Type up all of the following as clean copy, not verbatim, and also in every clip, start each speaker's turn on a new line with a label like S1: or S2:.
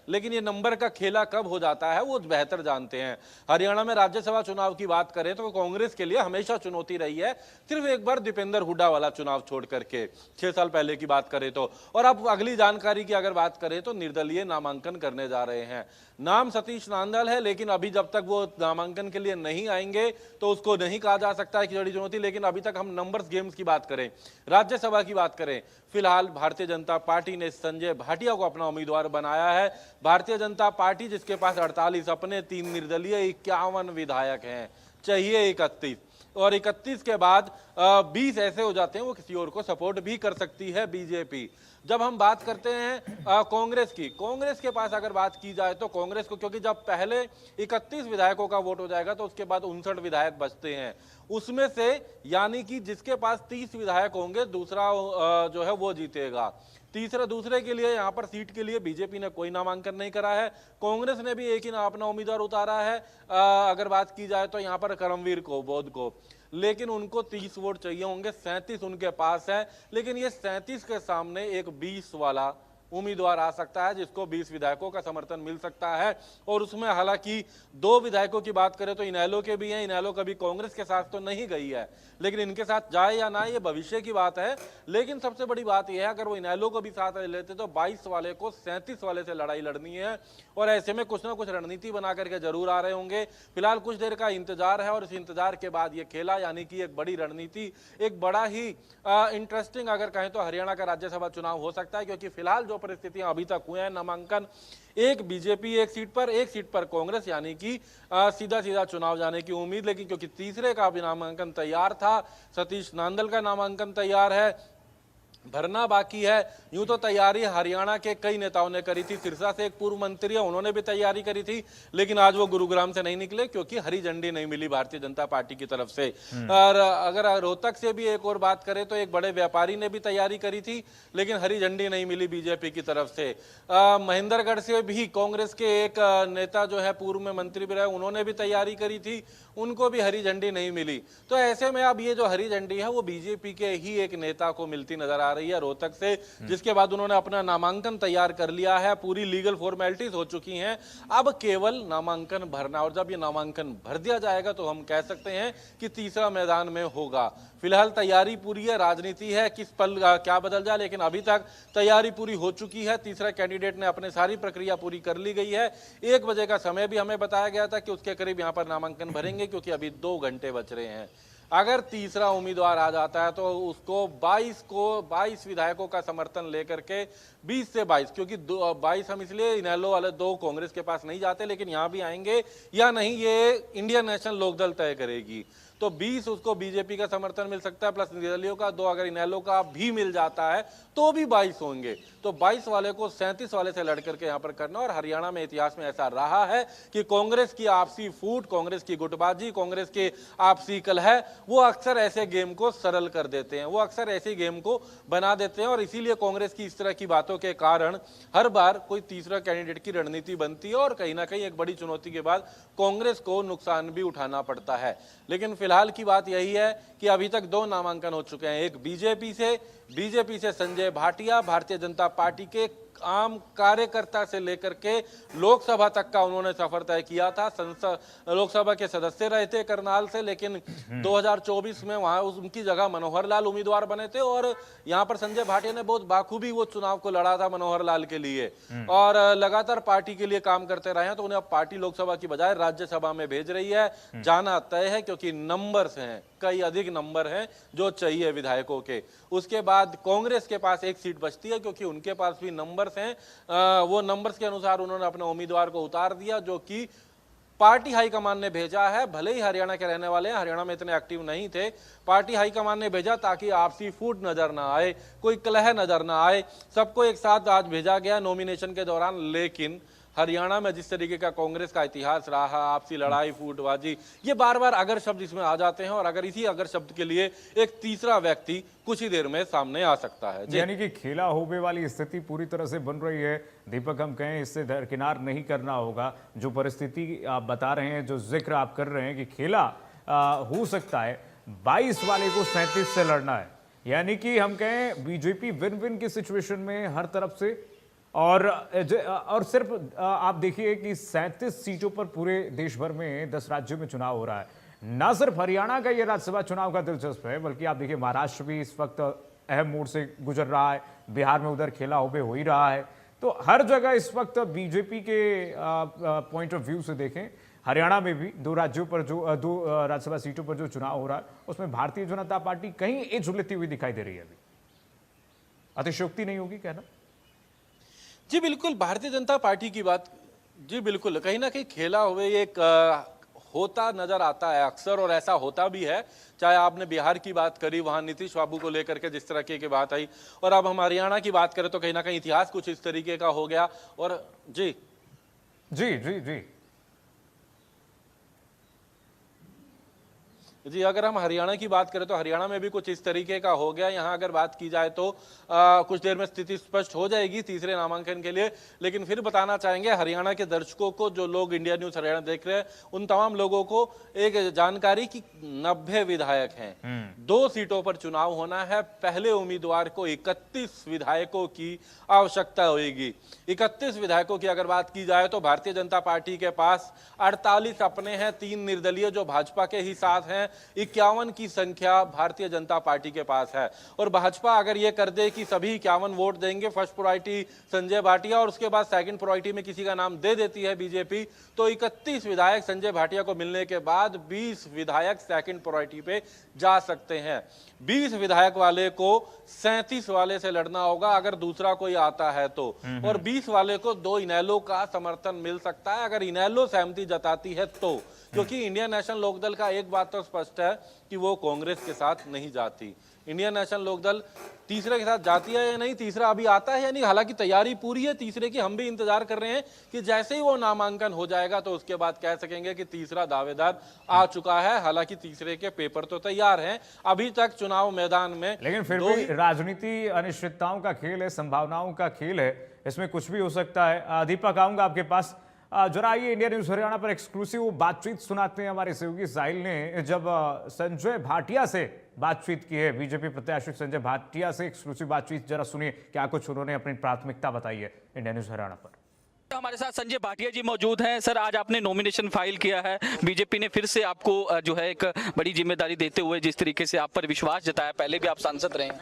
S1: लेकिन ये नंबर का खेला कब हो जाता है वो बेहतर जानते हैं। हरियाणा में राज्यसभा चुनाव की बात करें तो कांग्रेस के लिए हमेशा चुनौती रही है, सिर्फ एक बार दीपेंद्र हुड्डा वाला चुनाव छोड़ करके 6 साल पहले की बात करें तो। और अब अगली जानकारी की अगर बात करें तो निर्दलीय नामांकन करने जा रहे हैं। नाम सतीश नांदल है, लेकिन अभी जब तक वो नामांकन के लिए नहीं आएंगे तो उसको नहीं कहा जा सकता है कि बड़ी चुनौती। लेकिन अभी तक हम नंबर्स गेम्स की बात करें, राज्यसभा की बात करें, फिलहाल भारतीय जनता पार्टी ने संजय भाटिया को अपना उम्मीदवार बनाया है। भारतीय जनता पार्टी जिसके पास 48 अपने 3 निर्दलीय 51 विधायक हैं, चाहिए 31, और 31 के बाद 20 ऐसे हो जाते हैं वो किसी और को सपोर्ट भी कर सकती है बीजेपी। जब हम बात करते हैं कांग्रेस की, कांग्रेस के पास अगर बात की जाए तो कांग्रेस को, क्योंकि जब पहले 31 विधायकों का वोट हो जाएगा तो उसके बाद 59 विधायक बचते हैं, उसमें से यानी कि जिसके पास 30 विधायक होंगे दूसरा जो है वो जीतेगा। दूसरे के लिए यहाँ पर सीट के लिए बीजेपी ने कोई नामांकन नहीं करा है। कांग्रेस ने भी एक ही अपना उम्मीदवार उतारा है, अगर बात की जाए तो यहाँ पर करमवीर को, बोध को, लेकिन उनको 30 वोट चाहिए होंगे, 37 उनके पास है। लेकिन ये 37 के सामने एक 20 वाला उम्मीदवार आ सकता है जिसको 20 विधायकों का समर्थन मिल सकता है। और उसमें हालांकि 2 विधायकों की बात करें तो इनेलो के भी हैं। इनेलो कभी कांग्रेस के साथ तो नहीं गई है, लेकिन इनके साथ जाए या ना ये भविष्य की बात है। लेकिन सबसे बड़ी बात यह है अगर वो इनेलो को भी साथ लेते तो 22 वाले को 37 वाले से लड़ाई लड़नी है, और ऐसे में कुछ ना कुछ रणनीति बना करके जरूर आ रहे होंगे। फिलहाल कुछ देर का इंतजार है और इस इंतजार के बाद ये खेला, यानी कि एक बड़ी रणनीति, एक बड़ा ही इंटरेस्टिंग अगर कहें तो हरियाणा का राज्यसभा चुनाव हो सकता है। क्योंकि फिलहाल जो परिस्थितियां अभी तक हुए हैं, नामांकन एक बीजेपी एक सीट पर कांग्रेस, यानी कि सीधा सीधा चुनाव जाने की उम्मीद। लेकिन क्योंकि तीसरे का भी नामांकन तैयार था, सतीश नांदल का नामांकन तैयार है, भरना बाकी है। यूं तो तैयारी हरियाणा के कई नेताओं ने करी थी, सिरसा से एक पूर्व मंत्री है उन्होंने भी तैयारी करी थी, लेकिन आज वो गुरुग्राम से नहीं निकले क्योंकि हरी झंडी नहीं मिली भारतीय जनता पार्टी की तरफ से। और अगर रोहतक से भी एक और बात करें तो एक बड़े व्यापारी ने भी तैयारी करी थी, लेकिन हरी झंडी नहीं मिली बीजेपी की तरफ से। महेंद्रगढ़ से भी कांग्रेस के एक नेता जो है पूर्व में मंत्री भी रहे, उन्होंने भी तैयारी करी थी, उनको भी हरी झंडी नहीं मिली। तो ऐसे में अब ये जो हरी झंडी है वो बीजेपी के ही एक नेता को मिलती नजर आ रही है रोहतक से, जिसके बाद उन्होंने अपना नामांकन तैयार कर लिया है, पूरी लीगल फॉर्मेलिटीज हो चुकी हैं, अब केवल नामांकन भरना। और जब ये नामांकन भर दिया जाएगा तो हम कह सकते हैं कि तीसरा मैदान में होगा। फिलहाल तैयारी पूरी है, राजनीति है किस पल क्या बदल जाए, लेकिन अभी तक तैयारी पूरी हो चुकी है। तीसरा कैंडिडेट ने अपने सारी प्रक्रिया पूरी कर ली गई है। 1 बजे का समय भी हमें बताया गया था कि उसके करीब यहाँ पर नामांकन भरेंगे, क्योंकि अभी 2 घंटे बच रहे हैं। अगर तीसरा उम्मीदवार आ जाता है तो उसको 22 विधायकों का समर्थन लेकर के 20 से 22, क्योंकि 22 हम इसलिए इनेलो वाले 2 कांग्रेस के पास नहीं जाते, लेकिन यहां भी आएंगे या नहीं ये इंडियन नेशनल लोकदल तय करेगी। तो 20 उसको बीजेपी का समर्थन मिल सकता है, प्लस निर्दलीयों का 2 अगर इनेलो का भी मिल जाता है तो भी 22 होंगे। तो 22 वाले को 37 वाले से लड़ करके यहां पर करना। और हरियाणा में इतिहास में ऐसा रहा है कि कांग्रेस की आपसी फूट, कांग्रेस की गुटबाजी, कांग्रेस के आपसी कलह, वो अक्सर ऐसे गेम को सरल कर देते हैं, वो अक्सर ऐसे गेम को बना देते हैं। और इसीलिए कांग्रेस की इस तरह की बातों के कारण हर बार कोई तीसरा कैंडिडेट की रणनीति बनती है और कहीं ना कहीं एक बड़ी चुनौती के बाद कांग्रेस को नुकसान भी उठाना पड़ता है। लेकिन फिलहाल की बात यही है कि अभी तक 2 नामांकन हो चुके हैं, एक बीजेपी से संजय भाटिया, भारतीय जनता पार्टी के आम कार्यकर्ता से लेकर के लोकसभा तक का उन्होंने सफर तय किया था। लोकसभा के सदस्य रहे थे करनाल से, लेकिन 2024 में वहां उनकी जगह मनोहर लाल उम्मीदवार बने थे और यहां पर संजय भाटिया ने बहुत बाखूबी वो चुनाव को लड़ा था मनोहर लाल के लिए, और लगातार पार्टी के लिए काम करते रहे हैं। तो उन्हें अब पार्टी लोकसभा की बजाय राज्यसभा में भेज रही है, जाना तय है, क्योंकि नंबर्स हैं, कई अधिक नंबर हैं जो चाहिए विधायकों के। उसके बाद कांग्रेस के पास 1 सीट बचती है, क्योंकि उनके पास भी नंबर्स हैं। वो नंबर्स के अनुसार उन्होंने अपने उम्मीदवार को उतार दिया, जो कि पार्टी हाईकमान ने भेजा है। भले ही हरियाणा के रहने वाले हैं, हरियाणा में इतने एक्टिव नहीं थे, पार्टी हाईकमान ने भेजा ताकि आपसी फूट नजर ना आए, कोई कलह नजर ना आए, सबको एक साथ आज भेजा गया नॉमिनेशन के दौरान। लेकिन हरियाणा में जिस तरीके का कांग्रेस का इतिहास रहा, आपसी लड़ाई, फूटबाजी, ये बार बार अगर शब्द इसमें आ जाते हैं, और अगर इसी अगर शब्द के लिए एक तीसरा व्यक्ति कुछ ही देर में सामने आ सकता है।
S2: यानी कि खेला होबे वाली स्थिति पूरी तरह से बन रही है। दीपक, हम कहें इससे दरकिनार नहीं करना होगा। जो परिस्थिति आप बता रहे हैं, जो जिक्र आप कर रहे हैं कि खेला हो सकता है, 22 वाले को 37 से लड़ना है, यानी कि हम कहें बीजेपी विन विन की सिचुएशन में हर तरफ से और सिर्फ आप देखिए कि 37 सीटों पर पूरे देश भर में 10 राज्यों में चुनाव हो रहा है। ना सिर्फ हरियाणा का ये राज्यसभा चुनाव का दिलचस्प है, बल्कि आप देखिए महाराष्ट्र भी इस वक्त अहम मोड़ से गुजर रहा है, बिहार में उधर खेला उबे हो ही रहा है। तो हर जगह इस वक्त बीजेपी के पॉइंट ऑफ व्यू से देखें, हरियाणा में भी दो राज्यसभा सीटों पर जो चुनाव हो रहा है उसमें भारतीय जनता पार्टी कहीं एज उलझती हुई दिखाई दे रही है। अभी अतिशयोक्ति नहीं होगी कहना।
S1: जी बिल्कुल, भारतीय जनता पार्टी की बात, जी बिल्कुल, कहीं ना कहीं खेला हुए एक होता नजर आता है अक्सर, और ऐसा होता भी है। चाहे आपने बिहार की बात करी, वहां नीतीश बाबू को लेकर के जिस तरह की बात आई, और अब हम हरियाणा की बात करें तो कहीं ना कहीं इतिहास कुछ इस तरीके का हो गया। और जी
S2: जी जी जी
S1: जी, अगर हम हरियाणा की बात करें तो हरियाणा में भी कुछ इस तरीके का हो गया। यहाँ अगर बात की जाए तो कुछ देर में स्थिति स्पष्ट हो जाएगी तीसरे नामांकन के लिए। लेकिन फिर बताना चाहेंगे हरियाणा के दर्शकों को, जो लोग इंडिया न्यूज हरियाणा देख रहे हैं, उन तमाम लोगों को एक जानकारी की 90 विधायक हैं, 2 सीटों पर चुनाव होना है। पहले उम्मीदवार को 31 विधायकों की आवश्यकता होगी। 31 विधायकों की अगर बात की जाए तो भारतीय जनता पार्टी के पास 48 अपने हैं, 3 निर्दलीय जो भाजपा के ही साथ हैं। 51 की संख्या भारतीय जनता पार्टी के पास है। और भाजपा अगर ये कर दे कि सभी 51 वोट देंगे, फर्स्ट प्रायोरिटी संजय भाटिया और उसके बाद सेकंड प्रायोरिटी में किसी का नाम दे देती है बीजेपी, तो 31 विधायक संजय भाटिया को मिलने के बाद 20 विधायक सेकंड प्रायोरिटी पे जा सकते हैं। 20 विधायक वाले को 37 वाले से लड़ना होगा अगर दूसरा कोई आता है तो, और 20 वाले को 2 इनेलो का समर्थन मिल सकता है अगर इनेलो सहमति जताती है तो। क्योंकि इंडियन नेशनल लोकदल का एक बात तो स्पष्ट है कि वो कांग्रेस के साथ नहीं जाती। इंडियन नेशनल लोकदल तीसरे के साथ जाती है या नहीं, तीसरा अभी आता है या नहीं, हालांकि तैयारी पूरी है तीसरे की। हम भी इंतजार कर रहे हैं कि जैसे ही वो नामांकन हो जाएगा तो उसके बाद कह सकेंगे कि तीसरा दावेदार आ चुका है। हालांकि तीसरे के पेपर तो तैयार हैं, अभी तक चुनाव मैदान में।
S2: लेकिन फिर भी राजनीति अनिश्चितताओं का खेल है, संभावनाओं का खेल है, इसमें कुछ भी हो सकता है। दीपक, आऊंगा आपके पास। जरा आइए, इंडिया न्यूज हरियाणा पर एक्सक्लूसिव बातचीत सुनाते हैं। हमारे सहयोगी साहिल ने जब संजय भाटिया से बातचीत की है, बीजेपी प्रत्याशी संजय भाटिया से एक्सक्लूसिव बातचीत, जरा सुनिए क्या कुछ उन्होंने अपनी प्राथमिकता बताई है इंडिया न्यूज हरियाणा पर।
S3: हमारे साथ संजय भाटिया जी मौजूद हैं। सर, आज आपने नॉमिनेशन फाइल किया है, बीजेपी ने फिर से आपको जो है एक बड़ी जिम्मेदारी देते हुए जिस तरीके से आप पर विश्वास जताया, पहले भी आप सांसद रहे हैं।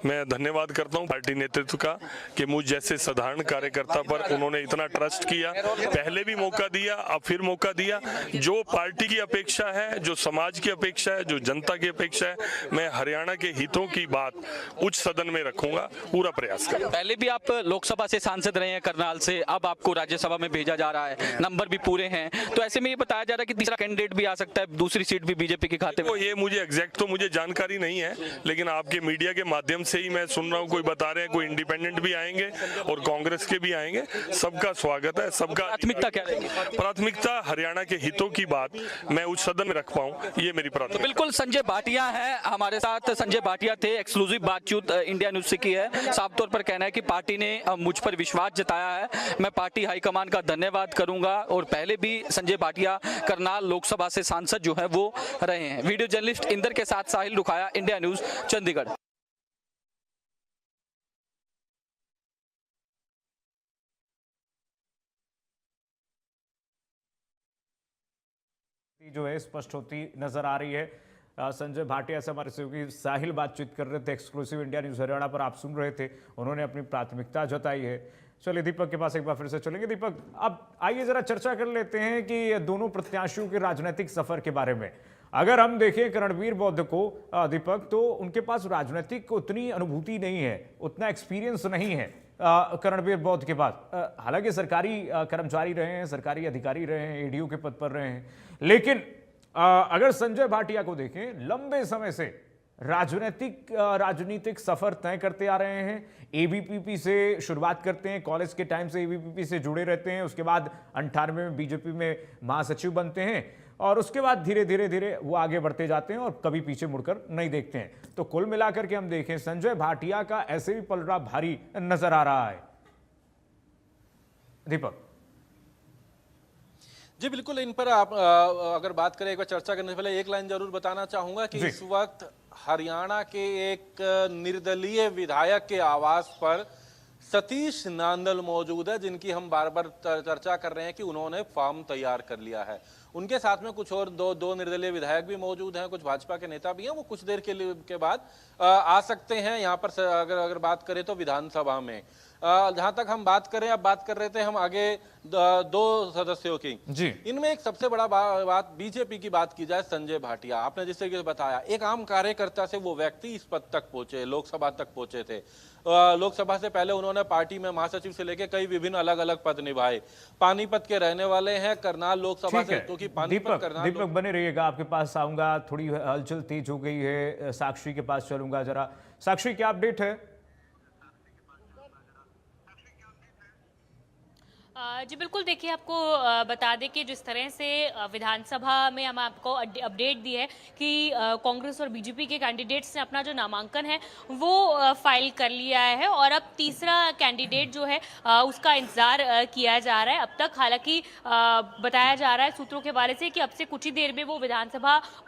S4: मैं धन्यवाद करता हूं पार्टी नेतृत्व का कि मुझ जैसे साधारण कार्यकर्ता पर उन्होंने इतना ट्रस्ट किया। पहले भी मौका दिया, अब फिर मौका दिया। जो पार्टी की अपेक्षा है, जो समाज की अपेक्षा है, जो जनता की अपेक्षा है, मैं हरियाणा के हितों की बात उच्च सदन में रखूंगा, पूरा प्रयास करूंगा।
S3: पहले भी आप लोकसभा से सांसद रहे हैं करनाल से, अब आपको राज्यसभा में भेजा जा रहा है, नंबर भी पूरे हैं, तो ऐसे में ये बताया जा रहा है कि तीसरा कैंडिडेट भी आ सकता है, दूसरी सीट भी बीजेपी के खाते में।
S4: ये मुझे एग्जैक्ट तो मुझे जानकारी नहीं है, लेकिन आपके मीडिया के माध्यम से ही मैं सुन रहा हूँ, कोई बता रहे हैं कोई इंडिपेंडेंट भी आएंगे और कांग्रेस के भी आएंगे। सबका स्वागत है, सबका।
S3: प्राथमिकता क्या रहेगी?
S4: प्राथमिकता हरियाणा के हितों की बात मैं उच्च सदन में रख पाऊं, ये मेरी प्राथमिकता।
S3: बिल्कुल, संजय भाटिया है हमारे साथ। संजय भाटिया थे, एक्सक्लूसिव बातचीत इंडिया न्यूज से की है। साफ तौर पर कहना है कि पार्टी ने मुझ पर विश्वास जताया है, मैं पार्टी हाईकमान का धन्यवाद करूंगा। और पहले भी संजय भाटिया करनाल लोकसभा से सांसद जो है वो रहे हैं। वीडियो जर्नलिस्ट इंदर के साथ साहिल रुखाया, इंडिया न्यूज, चंडीगढ़।
S2: जो है स्पष्ट होती नजर आ रही है। संजय भाटिया से हमारे सहयोगी साहिल बातचीत कर रहे थे, एक्सक्लूसिव इंडिया न्यूज हरियाणा पर आप सुन रहे थे, उन्होंने अपनी प्राथमिकता जताई है। चलिए दीपक के पास एक बार फिर से चलेंगे। दीपक, अब आइए जरा चर्चा कर लेते हैं कि दोनों प्रत्याशियों के राजनीतिक सफर के बारे में। अगर हम देखें करणबीर बौद्ध को, दीपक, तो उनके पास राजनीतिक उतनी अनुभूति नहीं है, उतना एक्सपीरियंस नहीं है करणबीर बौद्ध के पास। हालांकि सरकारी कर्मचारी रहे हैं, सरकारी अधिकारी रहे हैं, एडीओ के पद पर रहे हैं, लेकिन अगर संजय भाटिया को देखें, लंबे समय से राजनीतिक सफर तय करते आ रहे हैं। एबीवीपी से शुरुआत करते हैं, कॉलेज के टाइम से एबीवीपी से जुड़े रहते हैं, उसके बाद 98 में बीजेपी में महासचिव बनते हैं और उसके बाद धीरे धीरे वो आगे बढ़ते जाते हैं और कभी पीछे मुड़कर नहीं देखते हैं। तो कुल मिलाकर के हम देखें, संजय भाटिया का ऐसे भी पलड़ा भारी नजर आ रहा है। दीपक
S1: जी बिल्कुल, इन पर आप अगर बात करें, एक बार चर्चा करने से पहले एक लाइन जरूर बताना चाहूंगा कि इस वक्त हरियाणा के एक निर्दलीय विधायक के आवास पर सतीश नांदल मौजूद है, जिनकी हम बार बार चर्चा कर रहे हैं कि उन्होंने फॉर्म तैयार कर लिया है। उनके साथ में कुछ और दो निर्दलीय विधायक भी मौजूद हैं, कुछ भाजपा के नेता भी हैं। वो कुछ देर के बाद आ सकते हैं यहाँ पर। अगर बात करें तो विधानसभा में जहां तक हम बात करें, अब बात कर रहे थे हम आगे दो सदस्यों की
S2: जी।
S1: इनमें एक सबसे बड़ा बात बीजेपी की बात की जाए, संजय भाटिया। आपने जिससे कि बताया, एक आम कार्यकर्ता से वो व्यक्ति इस पद तक पहुंचे, लोकसभा तक पहुंचे थे। लोकसभा से पहले उन्होंने पार्टी में महासचिव से लेकर कई विभिन्न अलग अलग पद निभाए। पानीपत के रहने वाले हैं, करनाल लोकसभा से, क्योंकि पानीपत करनाल।
S2: दीपक बने रहिएगा, आपके पास आऊंगा। थोड़ी हलचल तेज हो गई है, साक्षी के पास चलूंगा जरा। साक्षी, क्या अपडेट है?
S5: जी बिल्कुल, देखिए आपको बता दें कि जिस तरह से विधानसभा में हम आपको अपडेट दी है कि कांग्रेस और बीजेपी के कैंडिडेट्स ने अपना जो नामांकन है वो फाइल कर लिया है, और अब तीसरा कैंडिडेट जो है उसका इंतजार किया जा रहा है। अब तक हालांकि बताया जा रहा है सूत्रों के बारे से कि अब से कुछ ही देर में वो विधानसभा